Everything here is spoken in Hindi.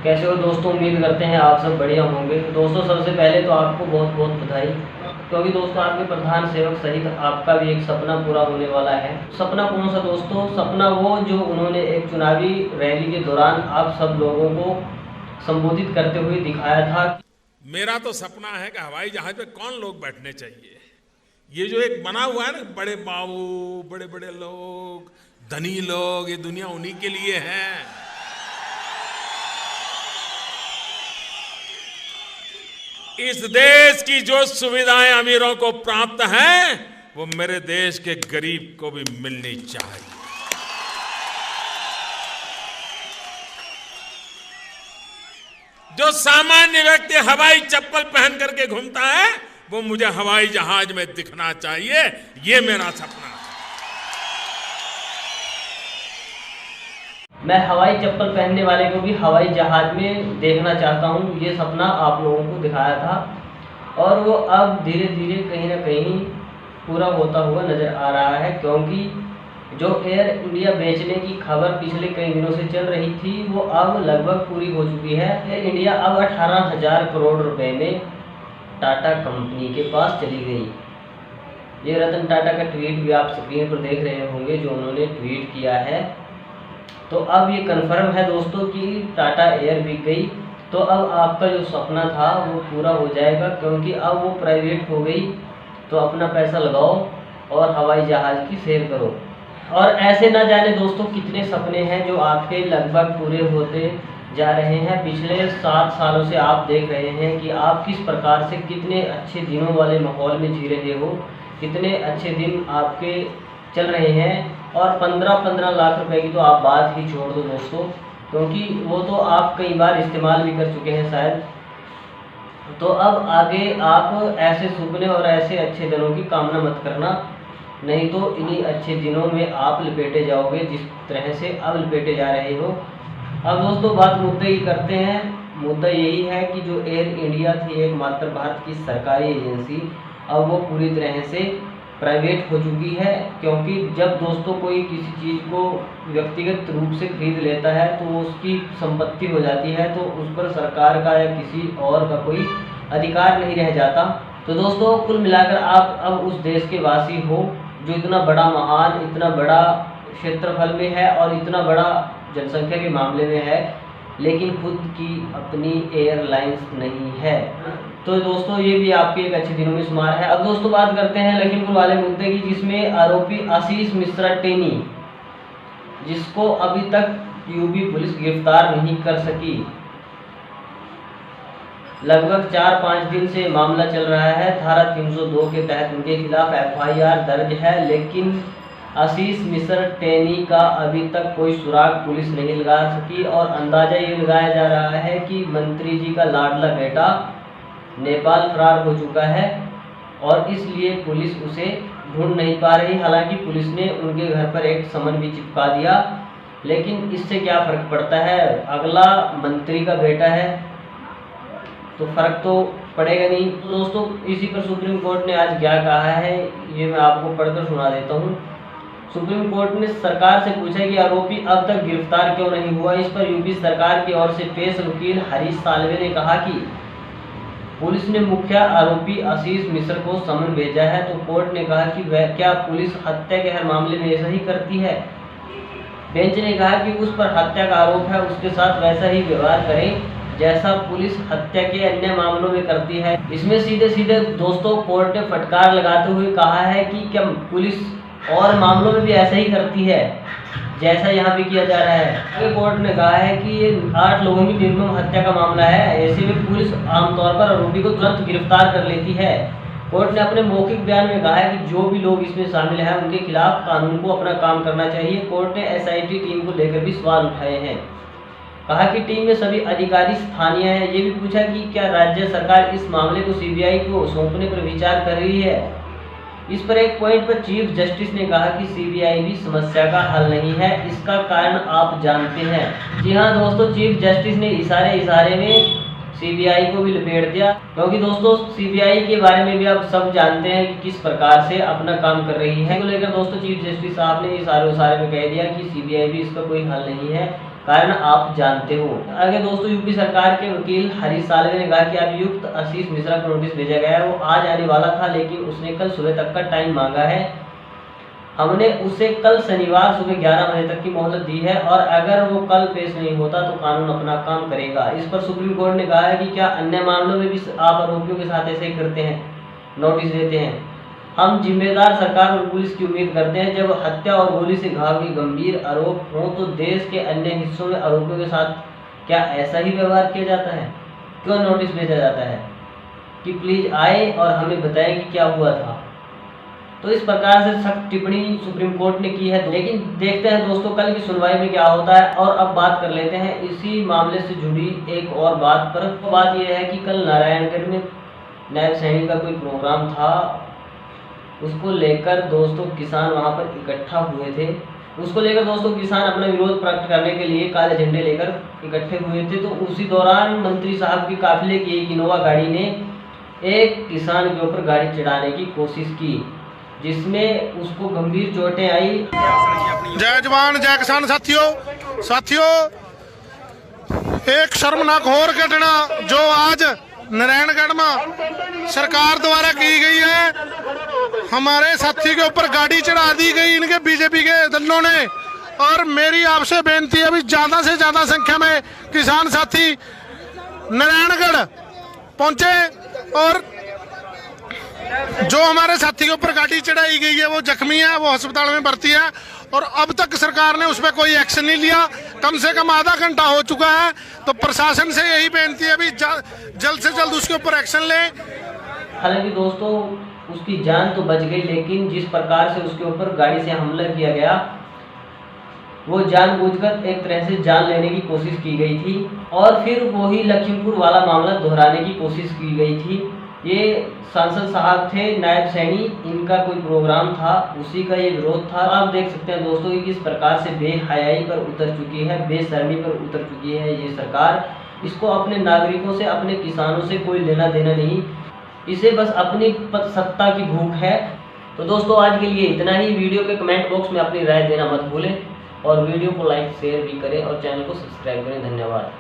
कैसे हो दोस्तों, उम्मीद करते हैं आप सब बढ़िया होंगे। दोस्तों सबसे पहले तो आपको बहुत बहुत बधाई, क्योंकि दोस्तों आपके प्रधान सेवक सहित आपका भी एक सपना पूरा होने वाला है। सपना कौन सा दोस्तों? सपना वो जो उन्होंने एक चुनावी रैली के दौरान आप सब लोगों को संबोधित करते हुए दिखाया था। मेरा तो सपना है कि हवाई जहाज पे कौन लोग बैठने चाहिए। ये जो एक बना हुआ है ना, बड़े बाबू, बड़े बड़े लोग, धनी लोग, ये दुनिया उन्हीं के लिए है। इस देश की जो सुविधाएं अमीरों को प्राप्त हैं, वो मेरे देश के गरीब को भी मिलनी चाहिए। जो सामान्य व्यक्ति हवाई चप्पल पहन करके घूमता है, वो मुझे हवाई जहाज में दिखना चाहिए। ये मेरा सपना है। मैं हवाई चप्पल पहनने वाले को भी हवाई जहाज में देखना चाहता हूँ। ये सपना आप लोगों को दिखाया था और वो अब धीरे धीरे कहीं ना कहीं पूरा होता हुआ नज़र आ रहा है, क्योंकि जो एयर इंडिया बेचने की खबर पिछले कई दिनों से चल रही थी वो अब लगभग पूरी हो चुकी है। एयर इंडिया अब 18,000 करोड़ रुपए में टाटा कंपनी के पास चली गई। ये रतन टाटा का ट्वीट भी आप स्क्रीन पर देख रहे होंगे जो उन्होंने ट्वीट किया है। तो अब ये कन्फर्म है दोस्तों कि टाटा एयर बिक गई। तो अब आपका जो सपना था वो पूरा हो जाएगा, क्योंकि अब वो प्राइवेट हो गई। तो अपना पैसा लगाओ और हवाई जहाज़ की सैर करो। और ऐसे ना जाने दोस्तों कितने सपने हैं जो आपके लगभग पूरे होते जा रहे हैं। पिछले 7 सालों से आप देख रहे हैं कि आप किस प्रकार से कितने अच्छे दिनों वाले माहौल में जी रहे हो, कितने अच्छे दिन आपके चल रहे हैं। और 15-15 लाख रुपए की तो आप बात ही छोड़ दो दोस्तों, क्योंकि वो तो आप कई बार इस्तेमाल भी कर चुके हैं शायद। तो अब आगे आप ऐसे सुपने और ऐसे अच्छे दिनों की कामना मत करना, नहीं तो इन्हीं अच्छे दिनों में आप लपेटे जाओगे जिस तरह से अब लपेटे जा रहे हो। अब दोस्तों बात मुद्दे की करते हैं। मुद्दा यही है कि जो एयर इंडिया थी एकमात्र भारत की सरकारी एजेंसी, अब वो पूरी तरह से प्राइवेट हो चुकी है। क्योंकि जब दोस्तों कोई किसी चीज़ को व्यक्तिगत रूप से खरीद लेता है तो वो उसकी संपत्ति हो जाती है, तो उस पर सरकार का या किसी और का कोई अधिकार नहीं रह जाता। तो दोस्तों कुल मिलाकर आप अब उस देश के वासी हो जो इतना बड़ा महान, इतना बड़ा क्षेत्रफल में है और इतना बड़ा जनसंख्या के मामले में है, लेकिन खुद की अपनी एयरलाइंस नहीं है। तो दोस्तों ये भी आपके एक अच्छे दिनों में शुमार है। अब दोस्तों बात करते हैं लखीमपुर वाले मुद्दे की, जिसमें आरोपी आशीष मिश्रा टेनी, जिसको अभी तक यूपी पुलिस गिरफ्तार नहीं कर सकी। लगभग 4-5 दिन से मामला चल रहा है। धारा 302 के तहत उनके खिलाफ FIR दर्ज है, लेकिन आशीष मिश्रा टेनी का अभी तक कोई सुराग पुलिस नहीं लगा सकी। और अंदाजा ये लगाया जा रहा है कि मंत्री जी का लाडला बेटा नेपाल फरार हो चुका है और इसलिए पुलिस उसे ढूंढ नहीं पा रही। हालांकि पुलिस ने उनके घर पर एक समन भी चिपका दिया, लेकिन इससे क्या फ़र्क पड़ता है? अगला मंत्री का बेटा है तो फ़र्क तो पड़ेगा नहीं। तो दोस्तों इसी पर सुप्रीम कोर्ट ने आज क्या कहा है ये मैं आपको पढ़कर सुना देता हूँ। सुप्रीम कोर्ट ने सरकार से पूछा कि आरोपी अब तक गिरफ्तार क्यों नहीं हुआ। इस पर यूपी सरकार की ओर से पेश वकील हरीश साल्वे ने कहा कि पुलिस ने मुख्य आरोपी आशीष मिश्रा को समन भेजा है, तो कोर्ट ने कहा कि वह क्या पुलिस हत्या के हर मामले में ऐसा ही करती है। बेंच ने कहा कि उस पर हत्या का आरोप है, उसके साथ वैसा ही व्यवहार करें जैसा पुलिस हत्या के अन्य मामलों में करती है। इसमें सीधे सीधे दोस्तों कोर्ट ने फटकार लगाते हुए कहा है कि क्या पुलिस और मामलों में भी ऐसा ही करती है जैसा यहाँ पे किया जा रहा है। कोर्ट ने कहा है कि ये 8 लोगों की निर्मम हत्या का मामला है, ऐसे में पुलिस आमतौर पर आरोपी को तुरंत गिरफ्तार कर लेती है। कोर्ट ने अपने मौखिक बयान में कहा है कि जो भी लोग इसमें शामिल हैं उनके खिलाफ कानून को अपना काम करना चाहिए। कोर्ट ने SIT टीम को लेकर भी सवाल उठाए हैं। कहा कि टीम में सभी अधिकारी स्थानीय हैं। ये भी पूछा कि क्या राज्य सरकार इस मामले को CBI को सौंपने पर विचार कर रही है। इस पर एक पॉइंट पर चीफ जस्टिस ने कहा कि CBI भी समस्या का हल नहीं है, इसका कारण आप जानते हैं। जी हाँ दोस्तों, चीफ जस्टिस ने इशारे में CBI को भी लपेट दिया, क्योंकि दोस्तों CBI के बारे में भी आप सब जानते हैं कि किस प्रकार से अपना काम कर रही है। को लेकर दोस्तों चीफ जस्टिस साहब ने इशारे में कह दिया कि CBI भी इसका कोई हल नहीं है, कारण आप जानते हो। आगे दोस्तों, यूपी सरकार के वकील हरीश साल्वे ने कहा कि अभियुक्त आशीष मिश्रा को नोटिस भेजा गया है। वो आज आने वाला था, लेकिन उसने कल सुबह तक का टाइम मांगा है। हमने उसे कल शनिवार सुबह 11 बजे तक की मोहलत दी है और अगर वो कल पेश नहीं होता तो कानून अपना काम करेगा। इस पर सुप्रीम कोर्ट ने कहा है कि क्या अन्य मामलों में भी आप आरोपियों के साथ ऐसे करते हैं, नोटिस देते हैं? हम जिम्मेदार सरकार और पुलिस की उम्मीद करते हैं। जब हत्या और गोली से घाव के गंभीर आरोप हों तो देश के अन्य हिस्सों में आरोपियों के साथ क्या ऐसा ही व्यवहार किया जाता है? क्यों नोटिस भेजा जाता है कि प्लीज आए और हमें बताएं कि क्या हुआ था? तो इस प्रकार से सख्त टिप्पणी सुप्रीम कोर्ट ने की है। लेकिन देखते हैं दोस्तों कल की सुनवाई में क्या होता है। और अब बात कर लेते हैं इसी मामले से जुड़ी एक और बात पर। तो बात यह है कि कल नारायणगढ़ में नायब सैनी का कोई प्रोग्राम था, उसको लेकर दोस्तों किसान वहां पर इकट्ठा हुए थे। उसको लेकर दोस्तों किसान अपना विरोध प्रकट करने के लिए काले झंडे लेकर इकट्ठे हुए थे। तो उसी दौरान मंत्री साहब की काफिले की एक इनोवा गाड़ी ने एक किसान के ऊपर गाड़ी चढ़ाने की कोशिश की, जिसमें उसको गंभीर चोटें आई। जय जवान जय किसान साथियों, एक शर्मनाक और घटना जो आज नारायणगढ़ में सरकार द्वारा की गई है। हमारे साथी के ऊपर गाड़ी चढ़ा दी गई इनके बीजेपी के दलों ने। और मेरी आपसे बेनती है अभी ज्यादा से ज्यादा संख्या में किसान साथी नारायणगढ़ पहुंचे और जो हमारे साथी के ऊपर गाड़ी चढ़ाई गई है वो जख्मी है, वो अस्पताल में भर्ती है और अब तक सरकार ने उस पर कोई एक्शन नहीं लिया। कम से कम आधा घंटा हो चुका है। तो प्रशासन से यही बेनती है अभी जल्द से जल्द उसके ऊपर एक्शन ले। हालांकि दोस्तों उसकी जान तो बच गई, लेकिन जिस प्रकार से उसके ऊपर गाड़ी से हमला किया गया वो जानबूझकर एक तरह से जान लेने की कोशिश की गई थी और फिर वही लखीमपुर वाला मामला दोहराने की कोशिश की गई थी। ये सांसद साहब थे नायब सैनी, इनका कोई प्रोग्राम था, उसी का ये विरोध था। आप देख सकते हैं दोस्तों कि किस प्रकार से बेहयाई पर उतर चुकी है, बेशर्मी पर उतर चुकी है ये सरकार। इसको अपने नागरिकों से, अपने किसानों से कोई लेना देना नहीं, इसे बस अपनी सत्ता की भूख है। तो दोस्तों आज के लिए इतना ही। वीडियो के कमेंट बॉक्स में अपनी राय देना मत भूलें और वीडियो को लाइक शेयर भी करें और चैनल को सब्सक्राइब करें। धन्यवाद।